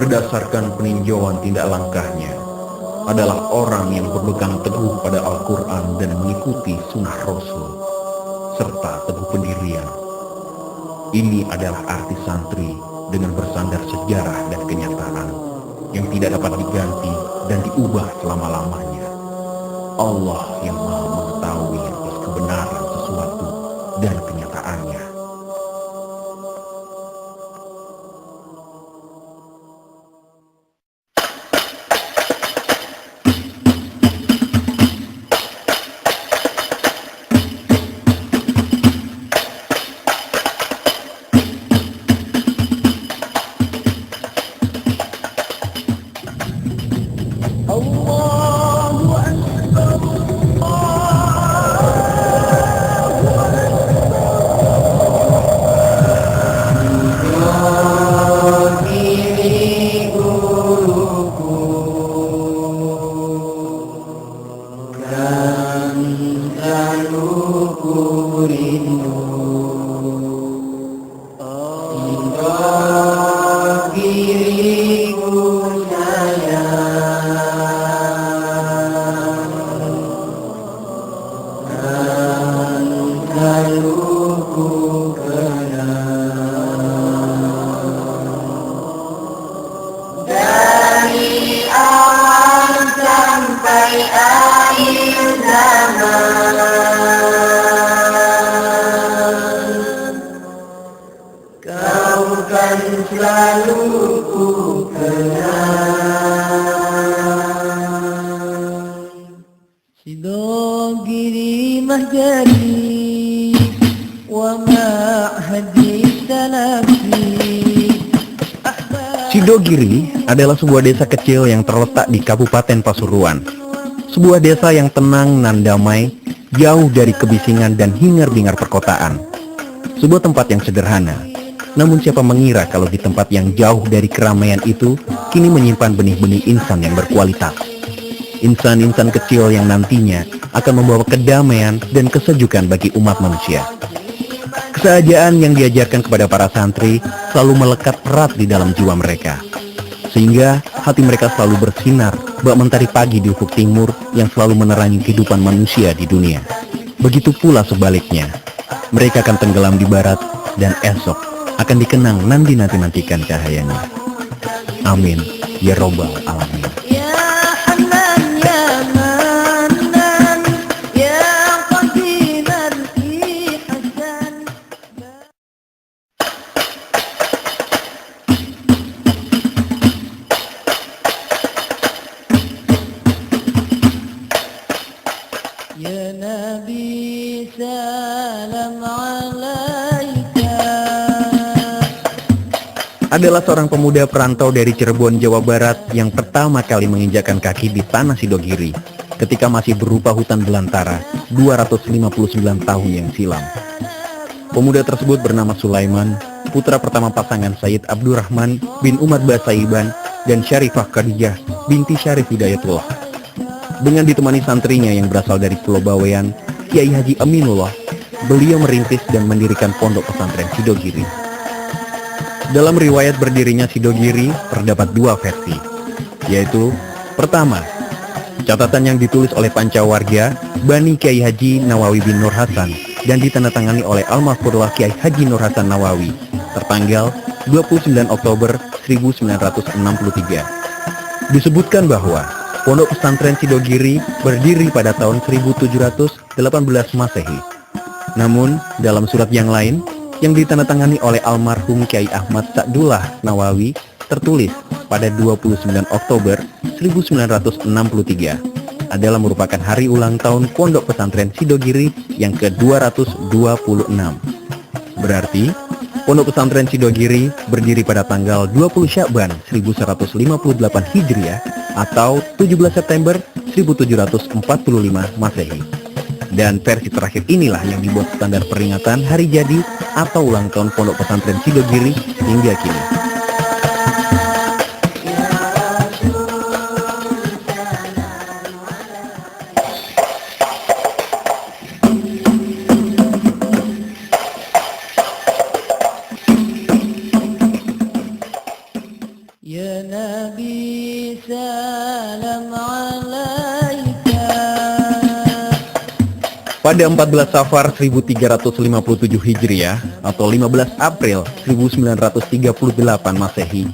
berdasarkan peninjauan tindak langkahnya adalah orang yang berpegang teguh pada Al-Quran dan mengikuti sunnah Rasul, serta teguh pendirian. Ini adalah arti santri dengan bersandar sejarah dan kenyataan yang tidak dapat diganti dan diubah selama-lamanya. Allah yang maha mengetahui atas kebenaran sesuatu dan kenyataannya. Dari awal sampai akhir zaman, kau kan selalu ku kenang. Sidogiri mahjari wa ma'hadi salafi. Sidogiri adalah sebuah desa kecil yang terletak di Kabupaten Pasuruan. Sebuah desa yang tenang dan damai, jauh dari kebisingan dan hingar-bingar perkotaan. Sebuah tempat yang sederhana, namun siapa mengira kalau di tempat yang jauh dari keramaian itu, kini menyimpan benih-benih insan yang berkualitas. Insan-insan kecil yang nantinya akan membawa kedamaian dan kesejukan bagi umat manusia. Kesehajaan yang diajarkan kepada para santri selalu melekat erat di dalam jiwa mereka, sehingga hati mereka selalu bersinar bak mentari pagi di ufuk timur yang selalu menerangi kehidupan manusia di dunia. Begitu pula sebaliknya, mereka akan tenggelam di barat dan esok akan dikenang nanti-nantikan cahayanya. Amin ya robbal alamin. Ya Nabi salam alaika. Adalah seorang pemuda perantau dari Cirebon, Jawa Barat yang pertama kali menginjakkan kaki di tanah Sidogiri ketika masih berupa hutan belantara 259 tahun yang silam. Pemuda tersebut bernama Sulaiman, putra pertama pasangan Sayyid Abdurrahman bin Umar Basaiban dan Syarifah Khadijah binti Syarif Hidayatullah. Dengan ditemani santrinya yang berasal dari Pulau Bawean, Kiai Haji Aminullah, beliau merintis dan mendirikan pondok pesantren Sidogiri. Dalam riwayat berdirinya Sidogiri terdapat dua versi, yaitu pertama, catatan yang ditulis oleh pancawarga Bani Kiai Haji Nawawi bin Nur Hasan dan ditandatangani oleh Almarhumullah Kiai Haji Nur Hasan Nawawi tertanggal 29 Oktober 1963. Disebutkan bahwa pondok pesantren Sidogiri berdiri pada tahun 1718 Masehi. Namun, dalam surat yang lain, yang ditandatangani oleh almarhum Kiai Ahmad Sa'dullah Nawawi, tertulis pada 29 Oktober 1963, adalah merupakan hari ulang tahun pondok pesantren Sidogiri yang ke-226. Berarti, pondok pesantren Sidogiri berdiri pada tanggal 20 Sya'ban 1158 Hijriah atau 17 September 1745 Masehi. Dan versi terakhir inilah yang dibuat standar peringatan hari jadi atau ulang tahun pondok pesantren Sidogiri hingga kini. Ya Nabi salam alaika. Pada 14 Safar 1357 Hijriah atau 15 April 1938 Masehi,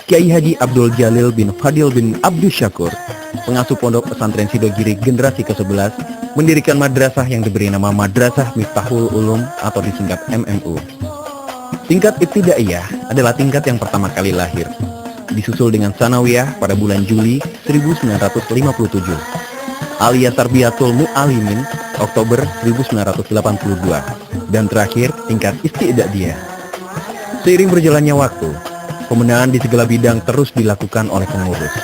Kiai Haji Abdul Jalil bin Fadil bin Abdus Syakur, pengasuh Pondok Pesantren Sidogiri generasi ke-11, mendirikan madrasah yang diberi nama Madrasah Miftahul Ulum atau disingkat MMU. Tingkat Ibtidaiyah adalah tingkat yang pertama kali lahir, disusul dengan Sanawiyah pada bulan Juli 1957, alias Tarbiyatul Mu'alimin Oktober 1982, dan terakhir tingkat Istidadiyah. Seiring berjalannya waktu, pembenahan di segala bidang terus dilakukan oleh pengurus,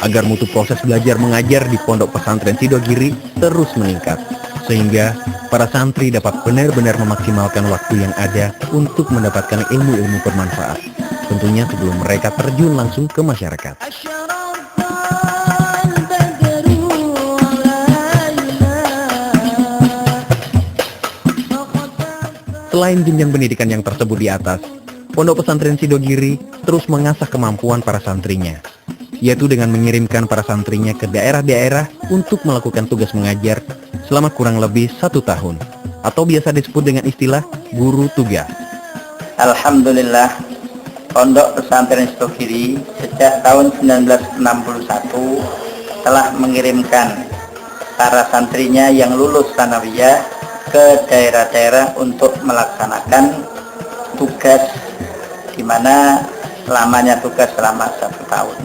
agar mutu proses belajar mengajar di Pondok Pesantren Sidogiri terus meningkat, sehingga para santri dapat benar-benar memaksimalkan waktu yang ada untuk mendapatkan ilmu-ilmu bermanfaat, tentunya sebelum mereka terjun langsung ke masyarakat. Selain jenjang pendidikan yang tersebut di atas, Pondok Pesantren Sidogiri terus mengasah kemampuan para santrinya, yaitu dengan mengirimkan para santrinya ke daerah-daerah untuk melakukan tugas mengajar selama kurang lebih 1 tahun, atau biasa disebut dengan istilah guru tugas. Alhamdulillah, Pondok Pesantren Sidogiri sejak tahun 1961 telah mengirimkan para santrinya yang lulus sanawiyah ke daerah-daerah untuk melaksanakan tugas, di mana lamanya tugas selama 1 tahun.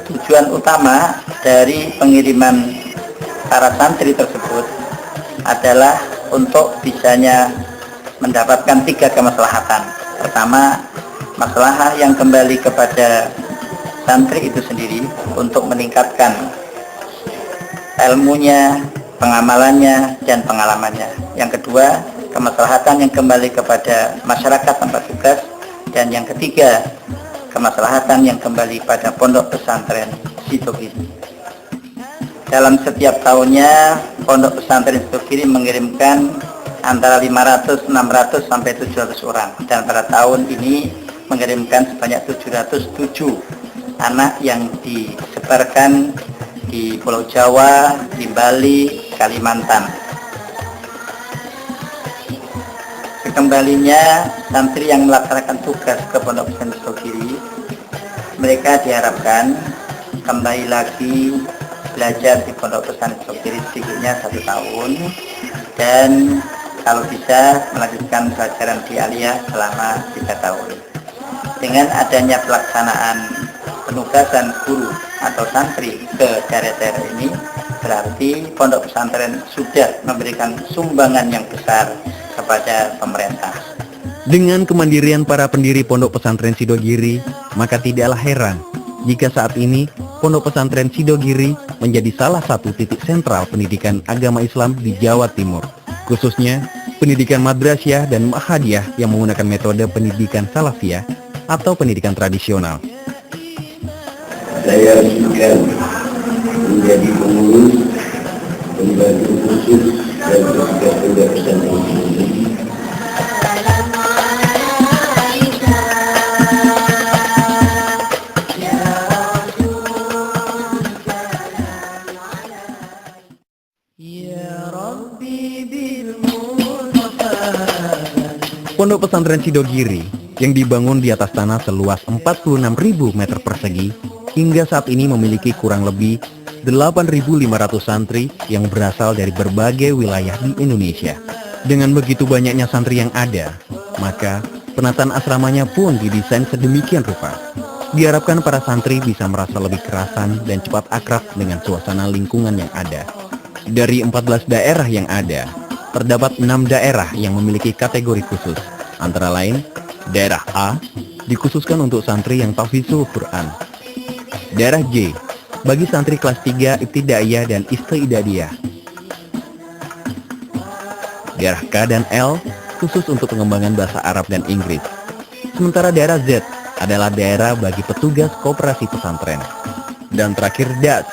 Tujuan utama dari pengiriman para santri tersebut adalah untuk bisanya mendapatkan 3 kemaslahatan. Pertama, maslahah yang kembali kepada santri itu sendiri untuk meningkatkan ilmunya, pengamalannya, dan pengalamannya. Yang kedua, kemaslahatan yang kembali kepada masyarakat tempat tugas. Dan yang ketiga, kemaslahatan yang kembali pada Pondok Pesantren Sidogiri. Dalam setiap tahunnya, Pondok Pesantren Sidogiri mengirimkan antara 500, 600 sampai 700 orang. Dan pada tahun ini mengirimkan sebanyak 707 anak yang disebarkan di Pulau Jawa, di Bali, Kalimantan. Kembalinya santri yang melaksanakan tugas ke Pondok Pesantren Sidogiri, mereka diharapkan kembali lagi belajar di Pondok Pesantren Sidogiri sedikitnya 1 tahun, dan kalau bisa melanjutkan pelajaran di Aliyah selama 3 tahun. Dengan adanya pelaksanaan penugasan guru atau santri ke daerah-daerah ini, berarti Pondok Pesantren sudah memberikan sumbangan yang besar kepada pemerintah. Dengan kemandirian para pendiri Pondok Pesantren Sidogiri, maka tidaklah heran jika saat ini Pondok Pesantren Sidogiri menjadi salah satu titik sentral pendidikan agama Islam di Jawa Timur, khususnya pendidikan madrasah dan ma'hadiyah yang menggunakan metode pendidikan salafiyah atau pendidikan tradisional. Saya juga menjadi pengurus pembantu khusus dan ketika Pondok Pesantren Sidogiri. Pondok Pesantren Sidogiri yang dibangun di atas tanah seluas 46.000 meter persegi hingga saat ini memiliki kurang lebih 8.500 santri yang berasal dari berbagai wilayah di Indonesia. Dengan begitu banyaknya santri yang ada, maka penataan asramanya pun didesain sedemikian rupa. Diharapkan para santri bisa merasa lebih kerasan dan cepat akrab dengan suasana lingkungan yang ada. Dari 14 daerah yang ada, terdapat 6 daerah yang memiliki kategori khusus, antara lain daerah A dikhususkan untuk santri yang tahfidzul Quran, daerah J bagi santri kelas 3 Ibtidaiyah dan Istidadiyah, daerah K dan L khusus untuk pengembangan bahasa Arab dan Inggris, sementara daerah Z adalah daerah bagi petugas koperasi pesantren, dan terakhir DAS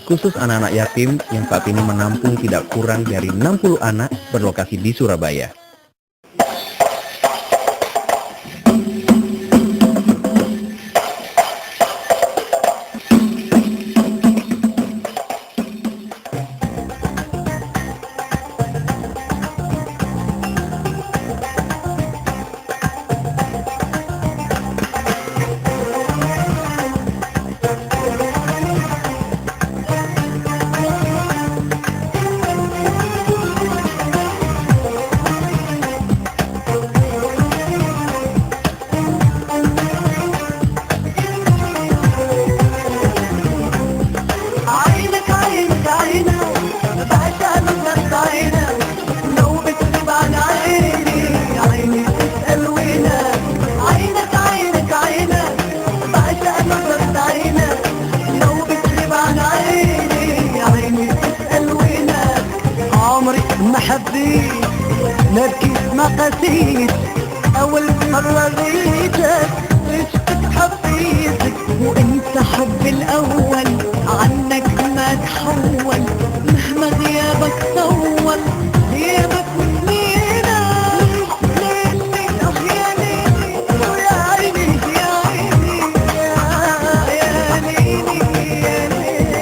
khusus anak-anak yatim yang saat ini menampung tidak kurang dari 60 anak berlokasi di Surabaya. حبيت نركز ما قسيت أول مرة غيتك عشقك حبيتك وانت حب الأول عنك ما تحول مهما غيابك طول غيابك منينا ليلي يا ليلي يا عيني يا عيني يا ليلي يا ليلي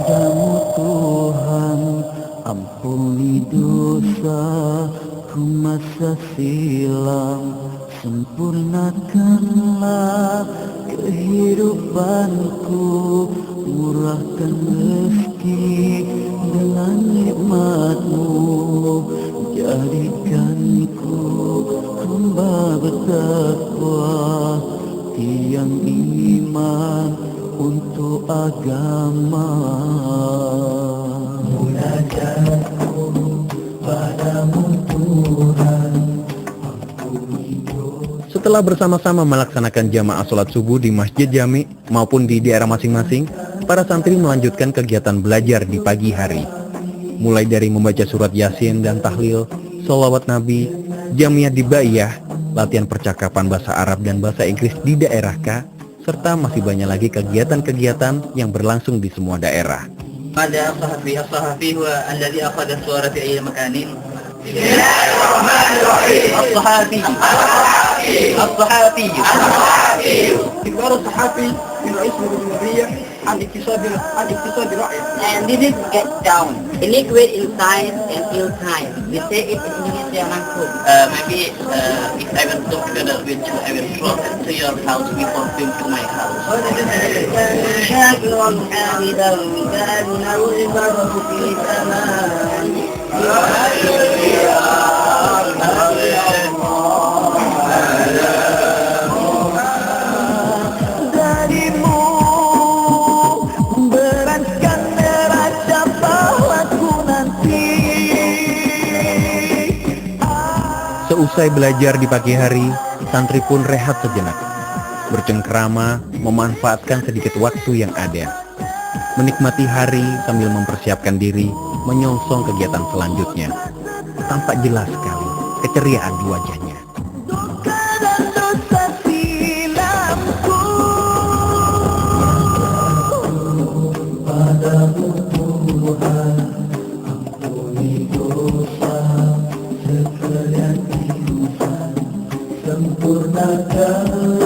Padamu Tuhan, ampuni dosaku masa silam, sempurnakanlah kehidupanku, murahkan rezeki dengan nikmat-Mu, jadikanku hamba bertakwa, tiang iman untuk agama. Munajatku padamu Tuhan. Setelah bersama-sama melaksanakan jamaah sholat subuh di Masjid Jami maupun di daerah masing-masing, para santri melanjutkan kegiatan belajar di pagi hari. Mulai dari membaca surat Yasin dan tahlil, sholawat Nabi, jamiah dibaiyah, latihan percakapan bahasa Arab dan bahasa Inggris di daerah K, serta masih banyak lagi kegiatan-kegiatan yang berlangsung di semua daerah. Ada as-sahafi huwa alladhi akhadha suara fi ayyi makanin. Bismillahirrahmanirrahim. As-sahafi Kibar sahafi min Rais Jamhuriyah an iktisad rakyat. And this is get down. Liquid inside and ill time. We say it in Indonesia langsung. maybe if I will talk together with you, I will drop to your house before going to my house. شاكرا حامدا كأنه البر في سماء. Darimu beratkan neraca pahlaku nanti. Seusai belajar di pagi hari, santri pun rehat sejenak, bercengkrama, memanfaatkan sedikit waktu yang ada, menikmati hari sambil mempersiapkan diri menyongsong kegiatan selanjutnya. Tampak jelas sekali keceriaan di wajahnya. Duka dan dosa silamku. Padamu Tuhan, ampuni dosa sekalian insan, sempurnakan